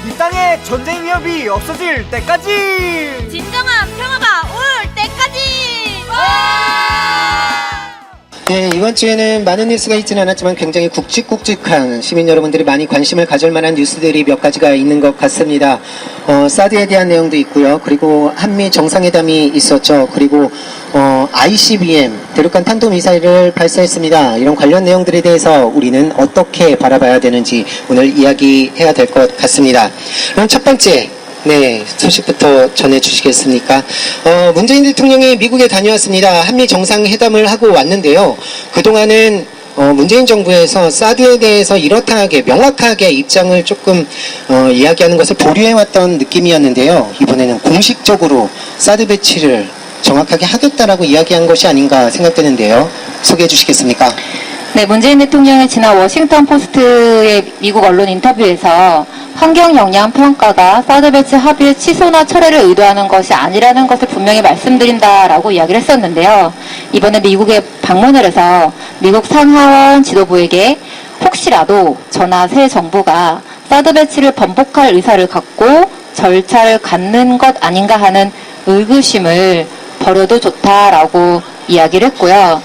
이 땅에 전쟁 위협이 없어질 때까지! 진정한 평화가 올 때까지! 네, 이번 주에는 많은 뉴스가 있지는 않았지만 굉장히 굵직굵직한 시민 여러분들이 많이 관심을 가질 만한 뉴스들이 몇 가지가 있는 것 같습니다. 사드에 대한 내용도 있고요. 그리고 한미 정상회담이 있었죠. 그리고 ICBM 대륙간 탄도미사일을 발사했습니다. 이런 관련 내용들에 대해서 우리는 어떻게 바라봐야 되는지 오늘 이야기해야 될 것 같습니다. 그럼 첫 번째 소식부터 전해주시겠습니까? 문재인 대통령이 미국에 다녀왔습니다. 한미 정상회담을 하고 왔는데요. 그동안은 문재인 정부에서 사드에 대해서 이렇다하게 명확하게 입장을 조금 이야기하는 것을 보류해왔던 느낌이었는데요. 이번에는 공식적으로 사드 배치를 정확하게 하겠다라고 이야기한 것이 아닌가 생각되는데요. 소개해 주시겠습니까? 네, 문재인 대통령이 지난 워싱턴 포스트의 미국 언론 인터뷰에서 환경 영향 평가가 사드 배치 합의 취소나 철회를 의도하는 것이 아니라는 것을 분명히 말씀드린다라고 이야기를 했었는데요. 이번에 미국에 방문을 해서 미국 상하원 지도부에게 혹시라도 저나 새 정부가 사드 배치를 번복할 의사를 갖고 절차를 갖는 것 아닌가 하는 의구심을 버려도 좋다라고 이야기를 했고요.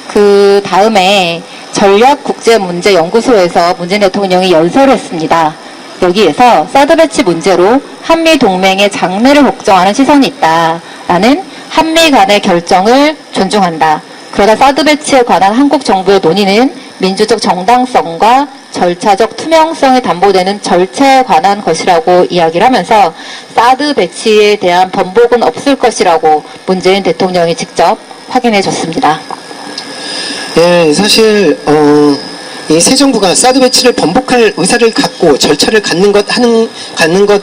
그 다음에 전략국제문제연구소에서 문재인 대통령이 연설을 했습니다. 여기에서 사드 배치 문제로 한미 동맹의 장래를 걱정하는 시선이 있다라는 한미 간의 결정을 존중한다. 그러나 사드 배치에 관한 한국 정부의 논의는 민주적 정당성과 절차적 투명성이 담보되는 절차에 관한 것이라고 이야기를 하면서 사드 배치에 대한 번복은 없을 것이라고 문재인 대통령이 직접 확인해 줬습니다. 예, 사실 이 새 정부가 사드 배치를 번복할 의사를 갖고 절차를 갖는 것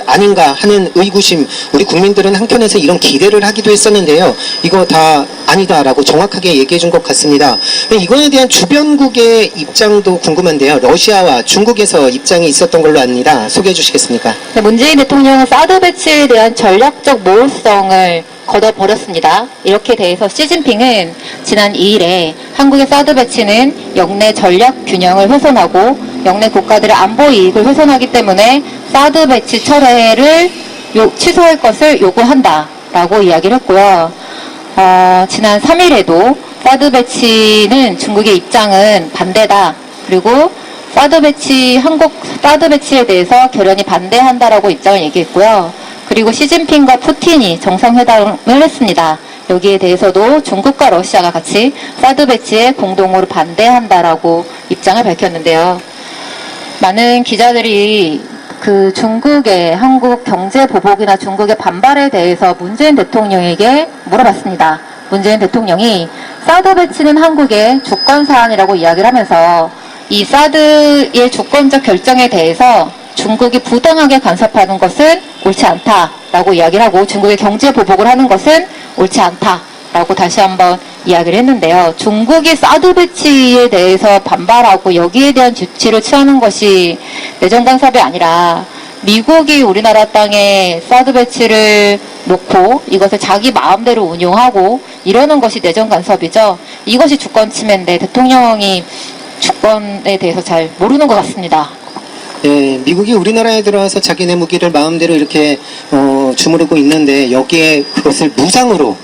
아닌가 하는 의구심, 우리 국민들은 한편에서 이런 기대를 하기도 했었는데요. 이거 다 아니다라고 정확하게 얘기해 준 것 같습니다. 이거에 대한 주변국의 입장도 궁금한데요. 러시아와 중국에서 입장이 있었던 걸로 압니다. 소개해 주시겠습니까? 네, 문재인 대통령은 사드 배치에 대한 전략적 모호성을 걷어버렸습니다. 이렇게 돼서 시진핑은 지난 2일에 한국의 사드 배치는 영내 전략 균형을 훼손하고 영내 국가들의 안보 이익을 훼손하기 때문에 사드 배치 철회를 취소할 것을 요구한다라고 이야기를 했고요. 지난 3일에도 사드 배치는 중국의 입장은 반대다. 그리고 한국 사드 배치에 대해서 결연히 반대한다라고 입장을 얘기했고요. 그리고 시진핑과 푸틴이 정상회담을 했습니다. 여기에 대해서도 중국과 러시아가 같이 사드 배치에 공동으로 반대한다라고 입장을 밝혔는데요. 많은 기자들이 그 중국의 한국 경제 보복이나 중국의 반발에 대해서 문재인 대통령에게 물어봤습니다. 문재인 대통령이 사드 배치는 한국의 주권 사안이라고 이야기를 하면서 이 사드의 주권적 결정에 대해서 중국이 부당하게 간섭하는 것은 옳지 않다라고 이야기를 하고 중국의 경제 보복을 하는 것은 옳지 않다라고 다시 한번 이야기를 했는데요. 중국이 사드 배치에 대해서 반발하고 여기에 대한 조치를 취하는 것이 내정 간섭이 아니라 미국이 우리나라 땅에 사드 배치를 놓고 이것을 자기 마음대로 운용하고 이러는 것이 내정 간섭이죠. 이것이 주권 침해인데 대통령이 주권에 대해서 잘 모르는 것 같습니다. 예, 미국이 우리나라에 들어와서 자기네 무기를 마음대로 이렇게 주무르고 있는데 여기에 그것을 무상으로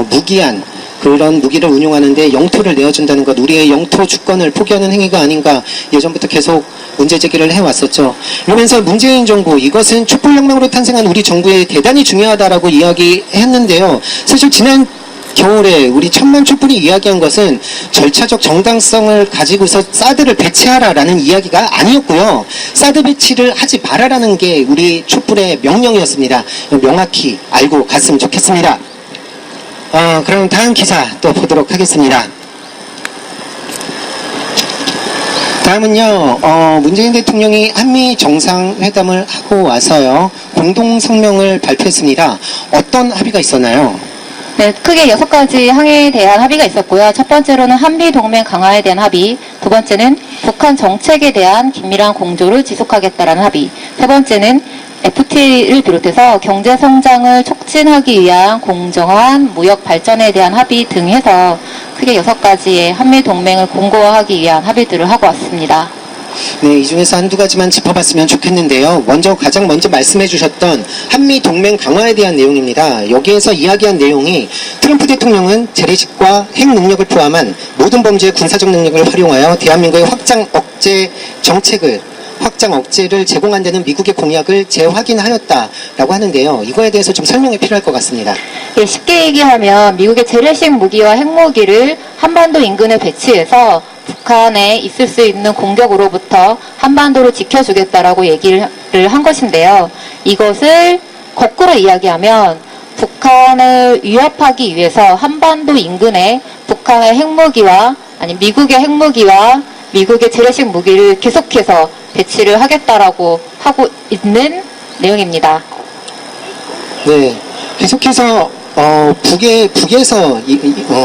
무기한 그런 무기를 운용하는데 영토를 내어준다는 것, 우리의 영토 주권을 포기하는 행위가 아닌가 예전부터 계속 문제 제기를 해왔었죠. 그러면서 문재인 정부, 이것은 촛불혁명으로 탄생한 우리 정부에 대단히 중요하다라고 이야기했는데요. 사실 지난 겨울에 우리 천만 촛불이 이야기한 것은 절차적 정당성을 가지고서 사드를 배치하라라는 이야기가 아니었고요. 사드 배치를 하지 말아라는 게 우리 촛불의 명령이었습니다. 명확히 알고 갔으면 좋겠습니다. 그럼 다음 기사 또 보도록 하겠습니다. 다음은요, 문재인 대통령이 한미 정상회담을 하고 와서요, 공동성명을 발표했습니다. 어떤 합의가 있었나요? 네, 크게 6가지 항해에 대한 합의가 있었고요. 첫 번째로는 한미 동맹 강화에 대한 합의, 두 번째는 북한 정책에 대한 긴밀한 공조를 지속하겠다라는 합의, 세 번째는 FTA를 비롯해서 경제 성장을 촉진하기 위한 공정한 무역 발전에 대한 합의 등 해서 크게 6가지의 한미 동맹을 공고화하기 위한 합의들을 하고 왔습니다. 네, 이 중에서 한두 가지만 짚어봤으면 좋겠는데요. 가장 먼저 말씀해 주셨던 한미 동맹 강화에 대한 내용입니다. 여기에서 이야기한 내용이 트럼프 대통령은 재래식과 핵 능력을 포함한 모든 범죄의 군사적 능력을 활용하여 대한민국의 확장 억제를 제공한다는 미국의 공약을 재확인하였다라고 하는데요. 이거에 대해서 좀 설명이 필요할 것 같습니다. 예, 쉽게 얘기하면 미국의 재래식 무기와 핵무기를 한반도 인근에 배치해서 북한에 있을 수 있는 공격으로부터 한반도를 지켜주겠다라고 얘기를 한 것인데요. 이것을 거꾸로 이야기하면 북한을 위협하기 위해서 한반도 인근에 북한의 핵무기와 미국의 핵무기와 미국의 재래식 무기를 계속해서 배치를 하겠다라고 하고 있는 내용입니다. 네, 계속해서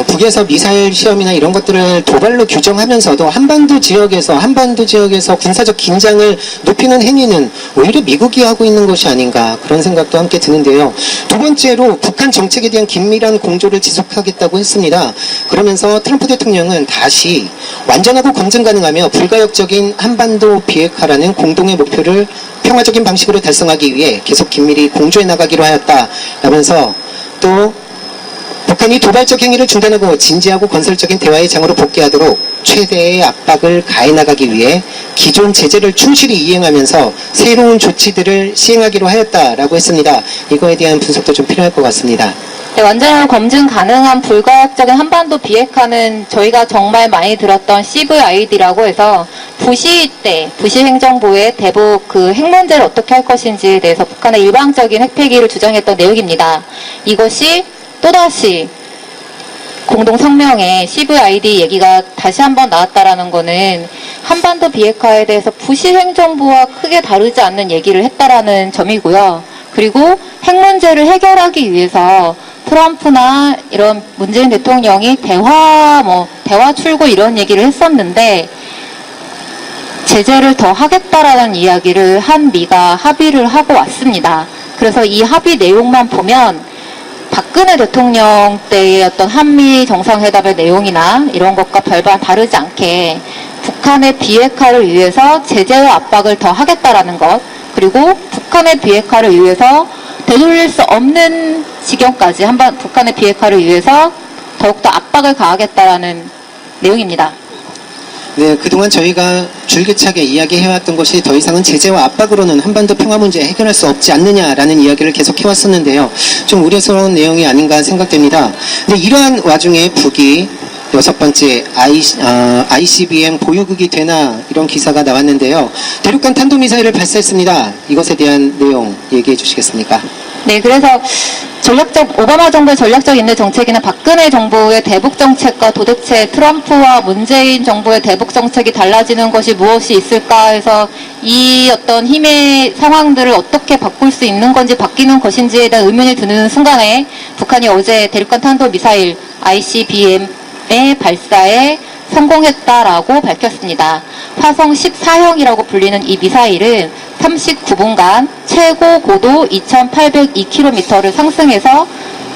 북에서 미사일 시험이나 이런 것들을 도발로 규정하면서도 한반도 지역에서 군사적 긴장을 높이는 행위는 오히려 미국이 하고 있는 것이 아닌가 그런 생각도 함께 드는데요. 두 번째로 북한 정책에 대한 긴밀한 공조를 지속하겠다고 했습니다. 그러면서 트럼프 대통령은 다시 완전하고 검증 가능하며 불가역적인 한반도 비핵화라는 공동의 목표를 평화적인 방식으로 달성하기 위해 계속 긴밀히 공조해 나가기로 하였다라면서 또 북한이 도발적 행위를 중단하고 진지하고 건설적인 대화의 장으로 복귀하도록 최대의 압박을 가해 나가기 위해 기존 제재를 충실히 이행하면서 새로운 조치들을 시행하기로 하였다라고 했습니다. 이거에 대한 분석도 좀 필요할 것 같습니다. 네, 완전한 검증 가능한 불가역적인 한반도 비핵화는 저희가 정말 많이 들었던 CVID라고 해서 부시 행정부의 대북 핵 문제를 어떻게 할 것인지에 대해서 북한의 일방적인 핵폐기를 주장했던 내용입니다. 이것이 또다시 공동 성명에 CVID 얘기가 다시 한번 나왔다라는 거는 한반도 비핵화에 대해서 부시 행정부와 크게 다르지 않는 얘기를 했다라는 점이고요. 그리고 핵 문제를 해결하기 위해서 트럼프나 이런 문재인 대통령이 대화 출구 이런 얘기를 했었는데 제재를 더 하겠다라는 이야기를 한미가 합의를 하고 왔습니다. 그래서 이 합의 내용만 보면 박근혜 대통령 때의 어떤 한미 정상회담의 내용이나 이런 것과 별반 다르지 않게 북한의 비핵화를 위해서 제재와 압박을 더 하겠다라는 것, 그리고 북한의 비핵화를 위해서 되돌릴 수 없는 지경까지 북한의 비핵화를 위해서 더욱더 압박을 가하겠다라는 내용입니다. 네, 그동안 저희가 줄기차게 이야기해왔던 것이 더 이상은 제재와 압박으로는 한반도 평화 문제 해결할 수 없지 않느냐라는 이야기를 계속 해왔었는데요. 좀 우려스러운 내용이 아닌가 생각됩니다. 근데 이러한 와중에 북이 6번째 ICBM 보유국이 되나 이런 기사가 나왔는데요. 대륙간 탄도미사일을 발사했습니다. 이것에 대한 내용 얘기해 주시겠습니까? 네, 그래서 오바마 정부의 전략적 인내 정책이나 박근혜 정부의 대북 정책과 도대체 트럼프와 문재인 정부의 대북 정책이 달라지는 것이 무엇이 있을까 해서 이 어떤 힘의 상황들을 어떻게 바꿀 수 있는 건지 바뀌는 것인지에 대한 의문이 드는 순간에 북한이 어제 대륙간 탄도미사일 ICBM의 발사에 성공했다라고 밝혔습니다. 화성 14형이라고 불리는 이 미사일은 39분간 최고 고도 2,802km를 상승해서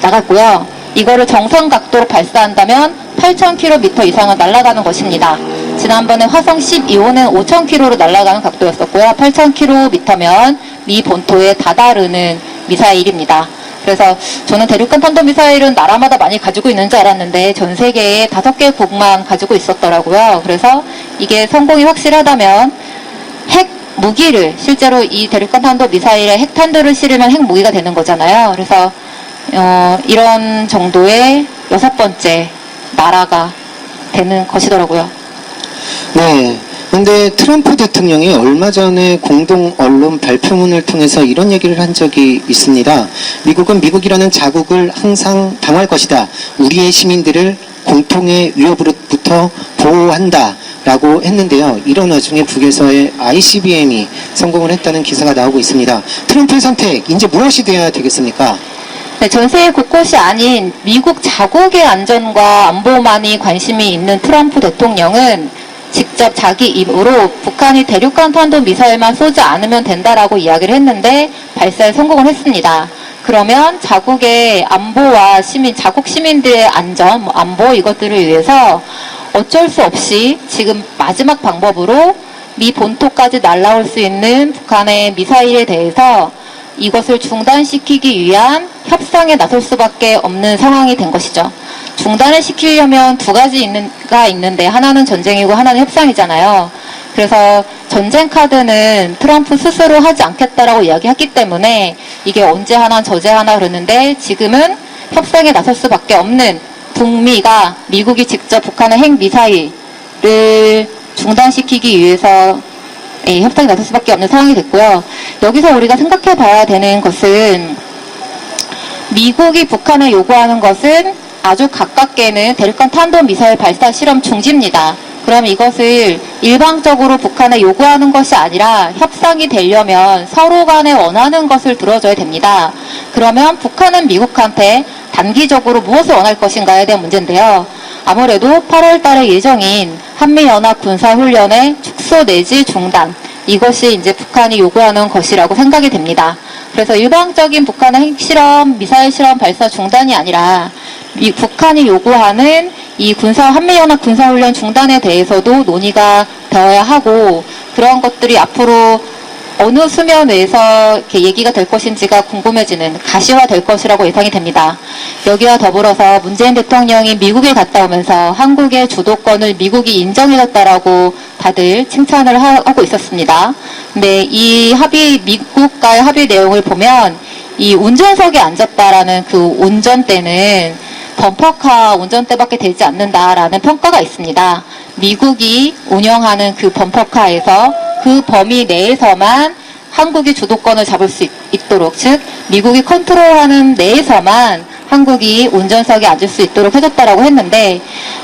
나갔고요. 이거를 정상 각도로 발사한다면 8,000km 이상은 날아가는 것입니다. 지난번에 화성 12호는 5,000km로 날아가는 각도였었고요. 8,000km면 미 본토에 다다르는 미사일입니다. 그래서 저는 대륙간 탄도미사일은 나라마다 많이 가지고 있는 줄 알았는데 전 세계에 5개국만 가지고 있었더라고요. 그래서 이게 성공이 확실하다면 핵 무기를 실제로 이 대륙간 탄도미사일에 핵탄두를 실으면 핵 무기가 되는 거잖아요. 그래서 이런 정도의 6번째 나라가 되는 것이더라고요. 네. 근데 트럼프 대통령이 얼마 전에 공동 언론 발표문을 통해서 이런 얘기를 한 적이 있습니다. 미국은 미국이라는 자국을 항상 방어할 것이다. 우리의 시민들을 공통의 위협으로부터 보호한다. 라고 했는데요. 이런 와중에 북에서의 ICBM이 성공을 했다는 기사가 나오고 있습니다. 트럼프의 선택, 이제 무엇이 돼야 되겠습니까? 네, 전 세계 곳곳이 아닌 미국 자국의 안전과 안보만이 관심이 있는 트럼프 대통령은 직접 자기 입으로 북한이 대륙간 탄도미사일만 쏘지 않으면 된다라고 이야기를 했는데 발사에 성공을 했습니다. 그러면 자국의 안보와 자국 시민들의 안전, 안보 이것들을 위해서 어쩔 수 없이 지금 마지막 방법으로 미 본토까지 날아올 수 있는 북한의 미사일에 대해서 이것을 중단시키기 위한 협상에 나설 수밖에 없는 상황이 된 것이죠. 중단을 시키려면 두 가지가 있는데 하나는 전쟁이고 하나는 협상이잖아요. 그래서 전쟁 카드는 트럼프 스스로 하지 않겠다라고 이야기했기 때문에 이게 언제 하나 저제 하나 그러는데 지금은 협상에 나설 수밖에 없는 북미가 미국이 직접 북한의 핵미사일을 중단시키기 위해서 협상에 나설 수밖에 없는 상황이 됐고요. 여기서 우리가 생각해 봐야 되는 것은 미국이 북한에 요구하는 것은 아주 가깝게는 대륙간 탄도미사일 발사 실험 중지입니다. 그럼 이것을 일방적으로 북한에 요구하는 것이 아니라 협상이 되려면 서로 간에 원하는 것을 들어줘야 됩니다. 그러면 북한은 미국한테 단기적으로 무엇을 원할 것인가에 대한 문제인데요. 아무래도 8월 달에 예정인 한미연합 군사훈련의 축소 내지 중단, 이것이 이제 북한이 요구하는 것이라고 생각이 됩니다. 그래서 일방적인 북한의 핵실험, 미사일 실험 발사 중단이 아니라 북한이 요구하는 이 한미연합 군사훈련 중단에 대해서도 논의가 되어야 하고, 그런 것들이 앞으로 어느 수면에서 이렇게 얘기가 될 것인지가 궁금해지는, 가시화될 것이라고 예상이 됩니다. 여기와 더불어서 문재인 대통령이 미국에 갔다 오면서 한국의 주도권을 미국이 인정해줬다라고 다들 칭찬을 하고 있었습니다. 근데 이 미국과의 합의 내용을 보면 이 운전석에 앉았다라는 그 운전대는 범퍼카 운전대밖에 되지 않는다라는 평가가 있습니다. 미국이 운영하는 그 범퍼카에서 그 범위 내에서만 한국이 주도권을 잡을 수 있도록, 즉 미국이 컨트롤하는 내에서만 한국이 운전석에 앉을 수 있도록 해줬다라고 했는데,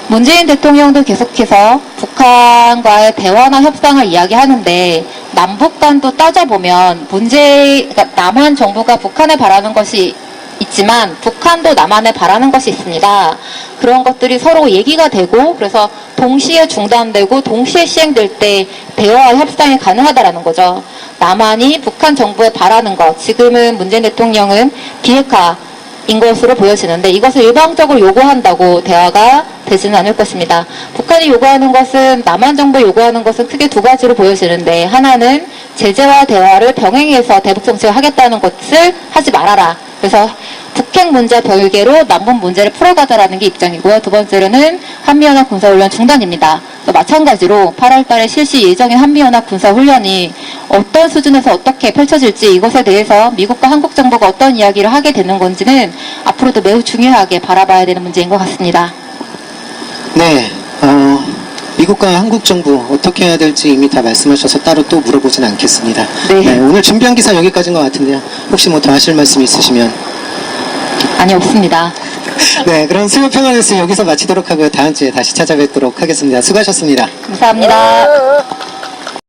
문재인 대통령도 계속해서 북한과의 대화나 협상을 이야기하는데 남북 간도 따져보면 그러니까 남한 정부가 북한에 바라는 것이 있지만 북한도 남한에 바라는 것이 있습니다. 그런 것들이 서로 얘기가 되고, 그래서 동시에 중단되고 동시에 시행될 때 대화와 협상이 가능하다라는 거죠. 남한이 북한 정부에 바라는 것, 지금은 문재인 대통령은 비핵화인 것으로 보여지는데 이것을 일방적으로 요구한다고 대화가 되지는 않을 것입니다. 북한이 요구하는 것은, 남한 정부에 요구하는 것은 크게 두 가지로 보여지는데, 하나는 제재와 대화를 병행해서 대북 정책을 하겠다는 것을 하지 말아라. 그래서 북핵 문제 별개로 남북 문제를 풀어가자라는 게 입장이고요. 두 번째로는 한미연합 군사훈련 중단입니다. 마찬가지로 8월 달에 실시 예정인 한미연합 군사훈련이 어떤 수준에서 어떻게 펼쳐질지, 이것에 대해서 미국과 한국 정부가 어떤 이야기를 하게 되는 건지는 앞으로도 매우 중요하게 바라봐야 되는 문제인 것 같습니다. 네, 미국과 한국 정부 어떻게 해야 될지 이미 다 말씀하셔서 따로 또 물어보진 않겠습니다. 네. 오늘 준비한 기사 여기까지인 것 같은데요. 혹시 뭐 더 하실 말씀 있으시면? 아니, 없습니다. 네, 그럼 수요평화뉴스 여기서 마치도록 하고요. 다음 주에 다시 찾아뵙도록 하겠습니다. 수고하셨습니다. 감사합니다.